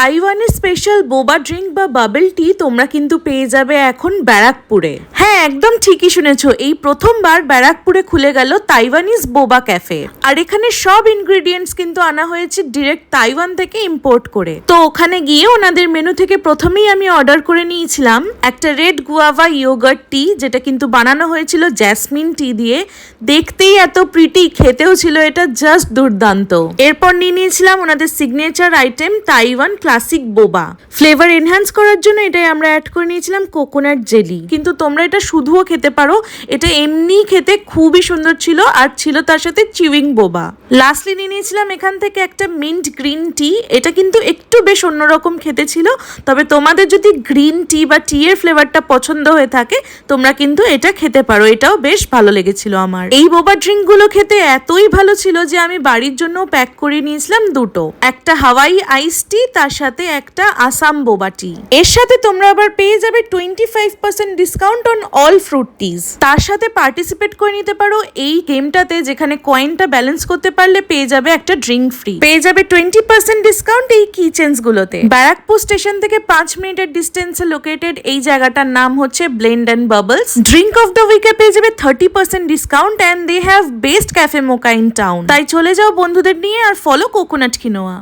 তাইওয়ানের স্পেশাল বোবা ড্রিঙ্ক বা বাবল টি তোমরা কিন্তু পেয়ে যাবে এখন ব্যারাকপুরে। হ্যাঁ, একদম ঠিকই শুনেছো, এই প্রথমবার ব্যারাকপুরে খুলে গেল তাইওয়ানিজ বোবা ক্যাফে। আর এখানে সব ইনগ্রেডিয়েন্টস কিন্তু আনা হয়েছে ডিরেক্ট তাইওয়ান থেকে ইম্পোর্ট করে। তো ওখানে গিয়ে ওনাদের মেনু থেকে প্রথমেই আমি অর্ডার করে নিয়েছিলাম একটা রেড গুয়াভা ইয়োগার্ট টি, যেটা কিন্তু বানানো হয়েছিল জ্যাসমিন টি দিয়ে। দেখতেই এত প্রিটি, খেতেও ছিল এটা জাস্ট দুর্দান্ত। এরপর নিয়ে নিয়েছিলাম ওনাদের সিগনেচার আইটেম তাইওয়ান ক্লাসিক বোবা। ফ্লেভার এনহ্যান্স করার জন্য এটাই আমরা অ্যাড করে নিয়েছিলাম কোকোনাট জেলি, কিন্তু তোমরা এটা শুধুও খেতে পারো, এটা এমনি খেতে খুবই সুন্দর ছিল। আর ছিল তার সাথে চিউইং বোবা। লাস্টলি নিয়ে নিয়েছিলাম এখান থেকে একটা মিন্ট গ্রিন টি। এটা কিন্তু একটু বেশ অন্যরকম খেতে ছিল, তবে তোমাদের যদি গ্রিন টি বা টি এর ফ্লেভারটা পছন্দ হয়ে থাকে তোমরা কিন্তু এটা খেতে পারো, এটাও বেশ ভালো লেগেছিল আমার। এই বোবা ড্রিঙ্ক গুলো খেতে এতই ভালো ছিল যে আমি বাড়ির জন্য প্যাক করে নিয়েছিলাম দুটো, একটা হাওয়াই আইস টি, তার সাথে একটা আসাম বোবা টি। এর সাথে তোমরা আবার পেয়ে যাবে 25% ডিসকাউন্ট অন অল ফ্রুট টিজ। তার সাথে পার্টিসিপেট করে নিতে পারো এই গেমটাতে, যেখানে কয়েনটা ব্যালেন্স করতে পারলে পেয়ে যাবে একটা ড্রিঙ্ক ফ্রি, পেয়ে যাবে 20% ডিসকাউন্ট এই কিচেন্স গুলোতে। ব্যারাকপুর স্টেশন থেকে 5 মিনিটের ডিস্টেন্সে লোকেটেড এই জায়গাটার নাম হচ্ছে blend and bubbles. Drink of the উইকে পেয়ে যাবে 30% discount and they have best cafe mocha in town. তাই চলে যাও বন্ধুদের নিয়ে আর ফলো কোকোনাট কিনোয়া।